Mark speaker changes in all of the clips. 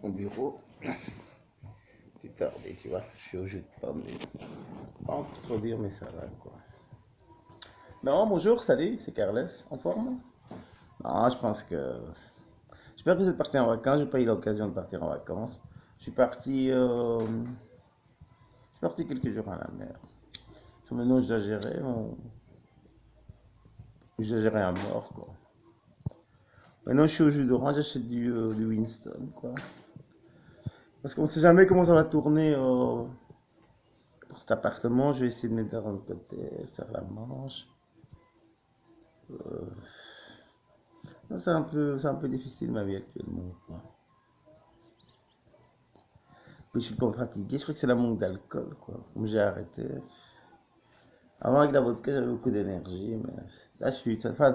Speaker 1: mon bureau. C'est tardé, tu vois. Je suis au jus de pomme. Pas trop dur, mais ça va, quoi. Non, bonjour, salut, c'est Carles. En forme? Non, je pense que. J'espère que vous êtes parti en vacances. J'ai pas eu l'occasion de partir en vacances. Je suis parti. Je suis parti quelques jours à la mer. Maintenant, je dois gérer. Je dois gérer un mort, quoi. Maintenant, je suis au jus d'orange. J'achète du Winston, quoi. Parce qu'on sait jamais comment ça va tourner. Pour cet appartement, je vais essayer de mettre de côté, faire la manche. Euh, c'est un peu difficile ma vie actuellement, quoi. Puis je suis comme fatigué, je crois que c'est la manque d'alcool, quoi. Comme j'ai arrêté. Avant avec la vodka, j'avais beaucoup d'énergie, mais là je suis. Enfin,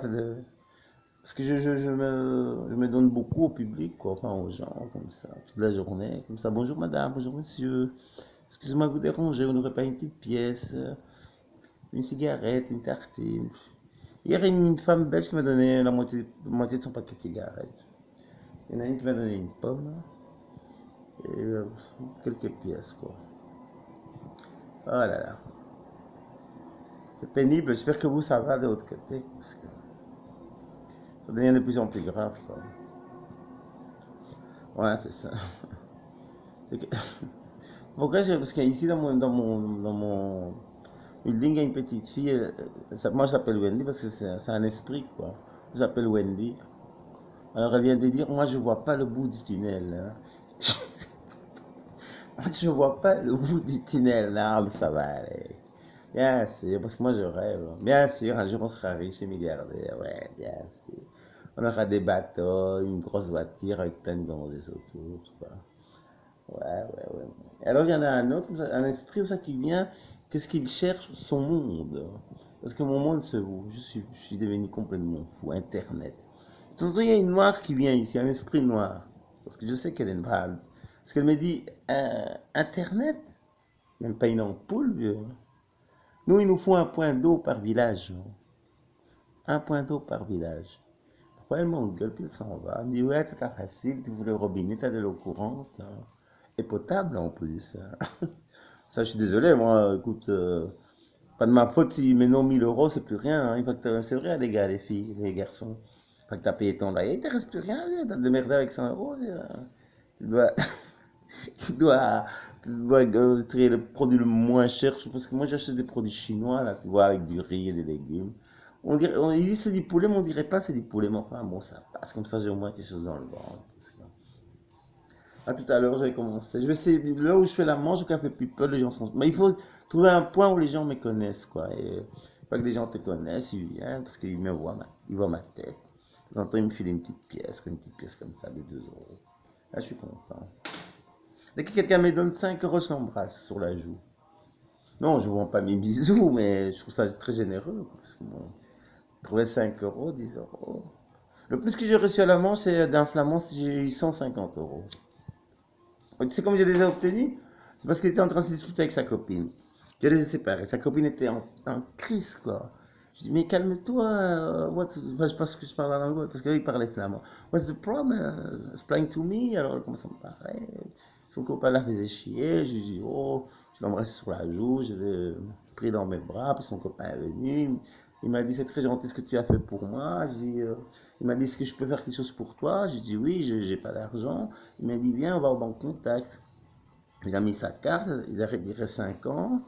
Speaker 1: parce que je me donne beaucoup au public, quoi, enfin aux gens, comme ça, toute la journée, comme ça. Bonjour madame, bonjour monsieur. Excusez-moi de vous déranger, vous n'aurez pas une petite pièce, une cigarette, une tartine. Hier, il y a une femme belge qui m'a donné la moitié de son paquet de cigarettes. Il y en a une qui m'a donné une pomme et quelques pièces, quoi. Oh là là. C'est pénible. J'espère que vous, ça va de l'autre côté. Parce que ça devient de plus en plus grave, quoi. Ouais, c'est ça. C'est que- Pourquoi parce qu'ici, dans mon building, il y a une petite fille. Moi, je l'appelle Wendy parce que c'est un esprit, quoi. Je l'appelle Wendy. Alors, elle vient de dire, moi, je vois pas le bout du tunnel, hein. Je vois pas le bout du tunnel. Non, mais ça va aller. Bien sûr, parce que moi je rêve. Bien sûr, un jour on sera riche et milliardaire. Ouais, bien sûr. On aura des bateaux, une grosse voiture avec plein de gonzesses autour, quoi. Ouais, ouais, ouais. Alors il y en a un autre, un esprit ça qui vient. Qu'est-ce qu'il cherche? Son monde. Parce que mon monde, c'est vous. Je suis devenu complètement fou. Internet. Tantôt, il y a une noire qui vient ici, un esprit noir. Parce que je sais qu'elle est noire. Parce qu'elle me dit, Internet? Même pas une ampoule, vieux. Nous, il nous faut un point d'eau par village. Un point d'eau par village. Pourquoi elle m'engueule, puis elle s'en va. Elle me dit, ouais, c'est pas facile, tu voulais le robinet, t'as de l'eau courante, hein. Et potable en plus, hein. Ça, je suis désolé, moi, écoute, pas de ma faute si maintenant 1000 euros, c'est plus rien, hein. C'est vrai, les gars, les filles, les garçons. Pas que t'as payé ton loyer, il te reste plus rien, vieux. T'as de merder avec 100 euros, vieux. Tu dois, tu dois, tu dois créer le produit le moins cher. Parce que moi, j'achète des produits chinois, là, tu vois, avec du riz et des légumes. Ils disent c'est du poulet, mais on dirait pas c'est du poulet. Mais enfin, bon, ça passe. Comme ça, j'ai au moins quelque chose dans le ventre. À tout à l'heure, j'avais commencé. Je vais essayer, là où je fais la manche, au Café People, les gens sont. Mais il faut trouver un point où les gens me connaissent, quoi. Et pas que les gens te connaissent, ils viennent parce qu'ils me voient, ils voient ma tête. De temps en temps, ils me filent une petite pièce comme ça, de 2 euros. Là, je suis content. Dès que quelqu'un me donne 5 euros, je l'embrasse sur la joue. Non, je ne vends pas mes bisous, mais je trouve ça très généreux. Parce que bon, trouver 5 euros, 10 euros. Le plus que j'ai reçu à la manche, c'est d'un flamand, j'ai eu 150 euros. Tu sais comment je les ai obtenus? Parce qu'il était en train de se disputer avec sa copine. Je les ai séparés. Sa copine était en crise, quoi. Je dis, mais calme-toi. Enfin, je pense que je parle en anglais, parce qu'il parlait flamand. What's the problem? Explain to me. Alors, elle commence à me parler. Son copain la faisait chier. Je lui dis, oh, je l'embrasse sur la joue. Je l'ai pris dans mes bras. Puis son copain est venu. Il m'a dit, c'est très gentil ce que tu as fait pour moi. Il m'a dit, est-ce que je peux faire quelque chose pour toi? J'ai dit, oui, je n'ai pas d'argent. Il m'a dit, viens, on va au banque contact. Il a mis sa carte, il a retiré 50.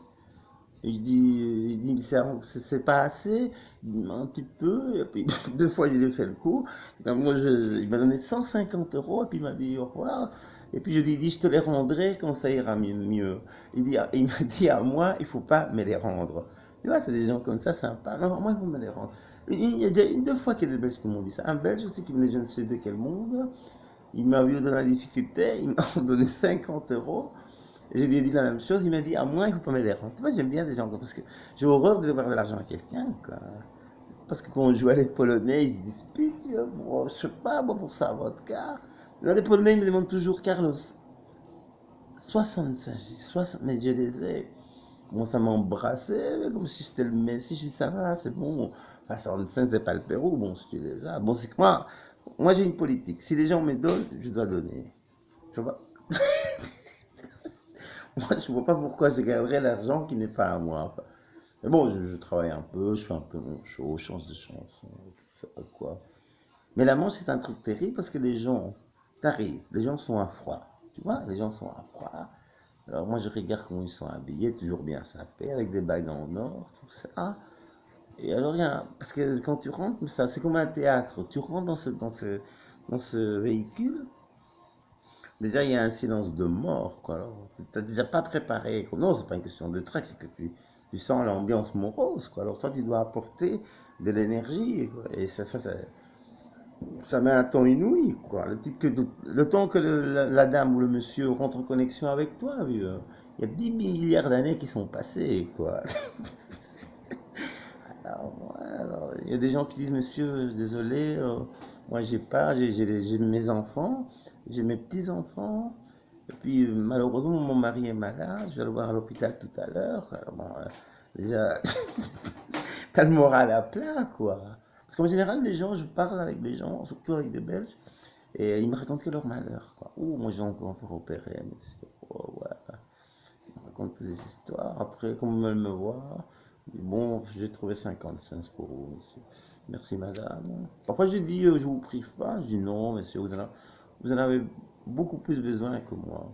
Speaker 1: Il dit, c'est pas assez, un petit peu. Et puis, 2 fois, il lui a fait le coup. Donc, moi, il m'a donné 150 euros, et puis il m'a dit au revoir. Et puis, je lui ai dit, je te les rendrai quand ça ira mieux. Il m'a dit à moi, il faut pas me les rendre. Tu vois, c'est des gens comme ça, sympas. Non, moi, il faut me les rendre. Il y a déjà 2 fois qu'il y a des Belges qui m'ont dit ça. Un Belge aussi qui venait, je ne sais de quel monde. Il m'a vu dans la difficulté, il m'a donné 50 euros. Et je lui ai dit la même chose, il m'a dit, à moi, il ne faut pas me les rendre. Moi, j'aime bien des gens comme parce que j'ai horreur de devoir de l'argent à quelqu'un, quoi. Parce que quand on joue à les Polonais, ils se disputent, bon, je sais pas, moi, pour ça, vodka. Là, les Polonais, ils me demandent toujours, Carlos, 65, 60, mais je les ai. Bon, ça m'a embrassé, comme si c'était le Messi, je dis, ça va, c'est bon. Enfin, 65, c'est pas le Pérou, bon, si tu les as. Bon, c'est que moi j'ai une politique. Si les gens me donnent, je dois donner. Je vois pas, moi, je vois pas pourquoi je garderais l'argent qui n'est pas à moi. Enfin, mais bon, je travaille un peu, je fais un peu mon show, je change de chanson, je sais pas quoi. Mais la Manche, c'est un truc terrible parce que les gens, t'arrives, les gens sont à froid. Tu vois, les gens sont à froid. Alors moi, je regarde comment ils sont habillés, toujours bien sapés, avec des bagues en or, tout ça. Et alors, parce que quand tu rentres, ça, c'est comme un théâtre. Tu rentres dans ce véhicule, déjà, il y a un silence de mort, quoi. Alors, tu n'as déjà pas préparé. Non, c'est pas une question de trac, c'est que tu sens l'ambiance morose, quoi. Alors, toi, tu dois apporter de l'énergie, quoi. Et ça met un temps inouï, quoi. Le temps que la dame ou le monsieur rentre en connexion avec toi, il y a 10 000 milliards d'années qui sont passées, quoi. Alors, il y a des gens qui disent, monsieur, désolé, moi j'ai pas, j'ai mes enfants, j'ai mes petits-enfants, et puis malheureusement mon mari est malade, je vais le voir à l'hôpital tout à l'heure. Alors bon, déjà, t'as le moral à plat, quoi. Parce qu'en général, les gens, je parle avec des gens, surtout avec des Belges, et ils me racontent que leur malheur, quoi. Oh, moi j'ai encore faire opérer, monsieur. Oh, ouais. Ils me racontent des histoires. Après, comme elle me voit, je dis, bon, j'ai trouvé 50 cents pour vous, monsieur. Merci, madame. Parfois, je dis, je vous prive pas. Je dis, non, monsieur, vous en avez beaucoup plus besoin que moi.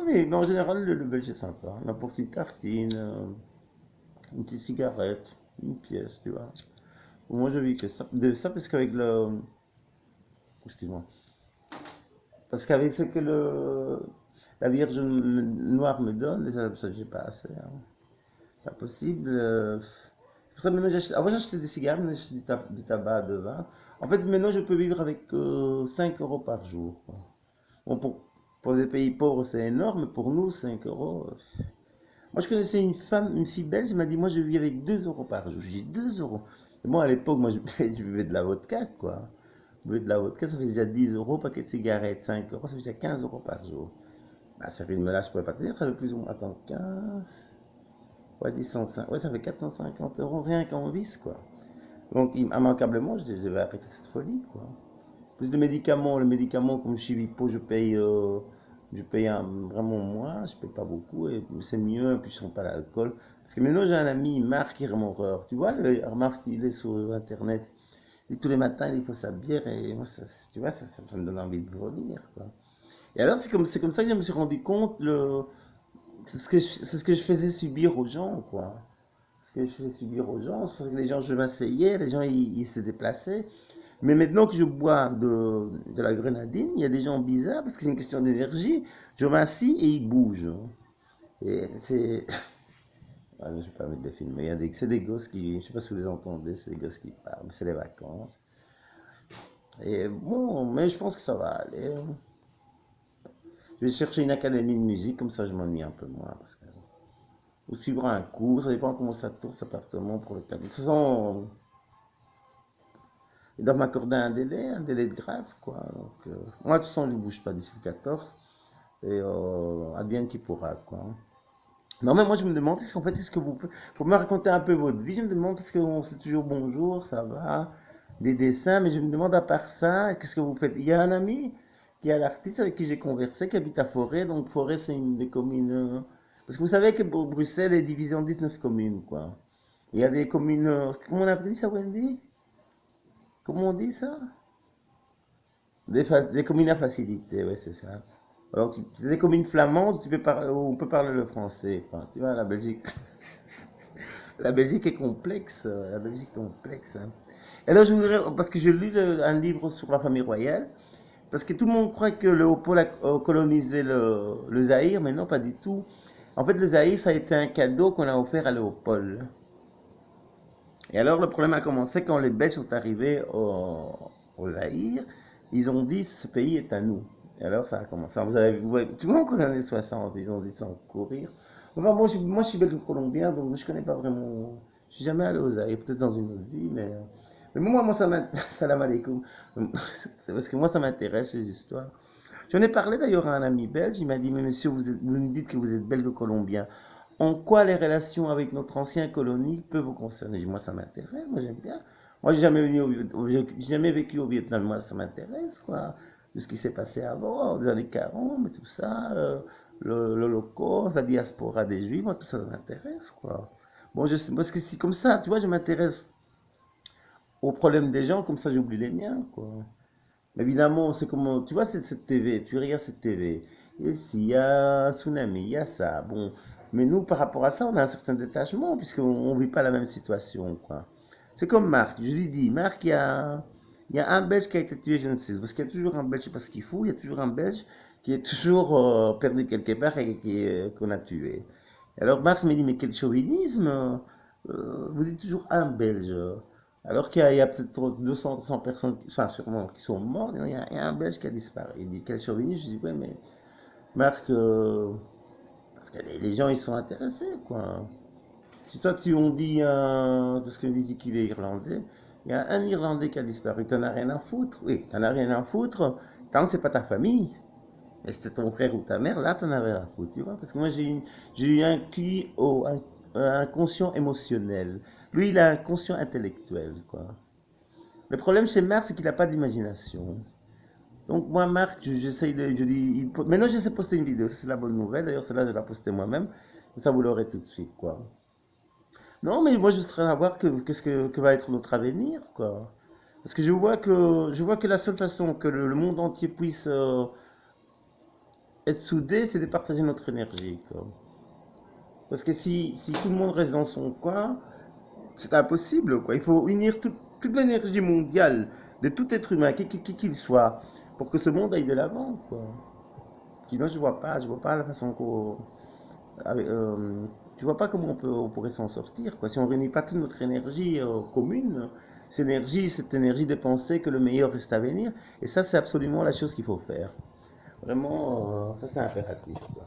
Speaker 1: Mais en général, le Belge est sympa. On apporte une tartine, une petite cigarette, une pièce, tu vois. Moi, je vis que ça, de ça parce qu'avec le. Excuse-moi. Parce qu'avec ce que la Vierge Noire me donne, déjà, ça, j'ai pas assez, hein. Pas possible. C'est pour ça que maintenant, avant, j'achetais des cigares, maintenant, j'achète du tabac de vin. En fait, maintenant, je peux vivre avec 5 euros par jour, quoi. Bon, pour les pays pauvres, c'est énorme, mais pour nous, 5 euros. Moi, je connaissais une femme, une fille belge, elle m'a dit, moi, je vis avec 2 euros par jour. J'ai dit, 2 euros. Et moi, à l'époque, moi, je, je buvais de la vodka, quoi. Je buvais de la vodka, ça fait déjà 10 euros, paquet de cigarettes, 5 euros, ça fait déjà 15 euros par jour. Bah, ça fait une là, je pourrais pas te dire, ça fait plus ou moins, attends, 15, ouais, 10, 105, ouais, ça fait 450 euros rien qu'en vis, quoi. Donc, immanquablement, je vais arrêter cette folie, quoi. Plus de médicaments, les médicaments, comme je suis hypo, je paye vraiment moins, je paye pas beaucoup, et c'est mieux, et puis je sens pas l'alcool. Parce que maintenant, j'ai un ami, Marc, qui est mon horreur. Tu vois, Marc, il est sur Internet. Et tous les matins, il faut sa bière, et moi, tu vois, ça me donne envie de vomir, quoi. Et alors, c'est comme ça que je me suis rendu compte, c'est ce que je faisais subir aux gens, quoi. Ce que je faisais subir aux gens, c'est que les gens, je m'asseyais, les gens, ils se déplaçaient. Mais maintenant que je bois de la grenadine, il y a des gens bizarres, parce que c'est une question d'énergie. Je m'assis et ils bougent. Et c'est. Ah, je ne vais pas mettre des films, mais c'est des gosses qui. Je ne sais pas si vous les entendez, c'est des gosses qui parlent, mais c'est les vacances. Et bon, mais je pense que ça va aller. Je vais chercher une académie de musique, comme ça je m'ennuie un peu moins. Ou suivre un cours, ça dépend comment ça tourne cet appartement pour le cas. De toute façon, ils doivent m'accorder un délai de grâce, quoi. Donc, moi, de toute façon, je ne bouge pas d'ici le 14. Et advienne qui pourra, quoi. Non, mais moi, je me demande, est-ce qu'en fait, est-ce que vous me raconter un peu votre vie? Je me demande, parce qu'on sait toujours bonjour, ça va, des dessins, mais je me demande, à part ça, qu'est-ce que vous faites? Il y a un ami qui est l'artiste avec qui j'ai conversé, qui habite à Forêt. Donc, Forêt, c'est une des communes. Parce que vous savez que Bruxelles est divisée en 19 communes, quoi. Il y a des communes. Comment on appelle ça, Wendy? Comment on dit ça? Des communes à facilité, ouais, c'est ça. Alors, c'est des communes flamandes, tu peux parler, on peut parler le français. Enfin, tu vois, la Belgique, la Belgique est complexe. La Belgique est complexe, hein. Et là, je voudrais, parce que j'ai lu un livre sur la famille royale, parce que tout le monde croit que Léopold a colonisé le Zaïre, mais non, pas du tout. En fait, le Zaïre, ça a été un cadeau qu'on a offert à Léopold. Et alors, le problème a commencé quand les Belges sont arrivés au Zaïre. Ils ont dit, ce pays est à nous. Et alors, ça a commencé. Tu vois, encore dans les années 60, ils ont dit sans courir. Enfin, moi, je suis belge-colombien, donc je ne connais pas vraiment. Je suis jamais allé au Zaïre, peut-être dans une autre vie, mais moi, ça m'intéresse. Salam alaikum. C'est parce que moi, ça m'intéresse, ces histoires. J'en ai parlé d'ailleurs à un ami belge. Il m'a dit, mais monsieur, vous me dites que vous êtes belge-colombien. En quoi les relations avec notre ancienne colonie peuvent vous concerner? Moi, ça m'intéresse, moi j'aime bien. Moi, j'ai jamais vécu au Vietnam, moi, ça m'intéresse, quoi. de ce qui s'est passé avant, des années 40, et tout ça, l'Holocauste, la diaspora des Juifs, moi, tout ça m'intéresse, quoi. Bon, parce que c'est comme ça, tu vois, je m'intéresse aux problèmes des gens, comme ça j'oublie les miens, quoi. Mais évidemment, c'est comme, tu vois, cette TV, tu regardes cette TV, et s'il y a un tsunami, il y a ça, bon. Mais nous, par rapport à ça, on a un certain détachement, puisqu'on ne vit pas la même situation, quoi. C'est comme Marc, je lui dis, Marc, il y a un Belge qui a été tué, je ne sais, parce qu'il y a toujours un Belge, je sais pas ce qu'il fout, il y a toujours un Belge qui est toujours perdu quelque part et qu'on a tué. Alors Marc me dit, mais quel chauvinisme, vous dites toujours un Belge. Alors qu'il y a peut-être 200, 300 personnes, enfin sûrement, qui sont mortes, il y a un Belge qui a disparu. Il dit, quel chauvinisme, je dis, ouais, mais Marc, parce que les gens, ils sont intéressés, quoi. Si toi, on dit, parce que dit qu'il est irlandais, il y a un Irlandais qui a disparu, t'en as rien à foutre. Oui, t'en as rien à foutre, tant que c'est pas ta famille. Mais c'était ton frère ou ta mère, là, t'en avais rien à foutre, tu vois. Parce que moi, j'ai eu un QI, un conscient émotionnel. Lui, il a un conscient intellectuel, quoi. Le problème chez Marc, c'est qu'il n'a pas d'imagination. Donc moi, Marc, j'essaye de... Je dis, maintenant, j'essaie de poster une vidéo, c'est la bonne nouvelle. D'ailleurs, celle-là, je l'ai postée moi-même. Ça, vous l'aurez tout de suite, quoi. Non, mais moi, je serais à voir qu'est-ce que va être notre avenir, quoi. Parce que je vois que la seule façon que le monde entier puisse être soudé, c'est de partager notre énergie, quoi. Parce que si tout le monde reste dans son coin, c'est impossible, quoi. Il faut unir toute l'énergie mondiale de tout être humain, qu'il soit, pour que ce monde aille de l'avant, quoi. Sinon, je vois pas la façon qu'on, tu vois pas comment on pourrait s'en sortir, quoi. Si on réunit pas toute notre énergie commune, cette énergie de penser que le meilleur reste à venir, et ça, c'est absolument la chose qu'il faut faire. Vraiment, ça, c'est impératif, quoi.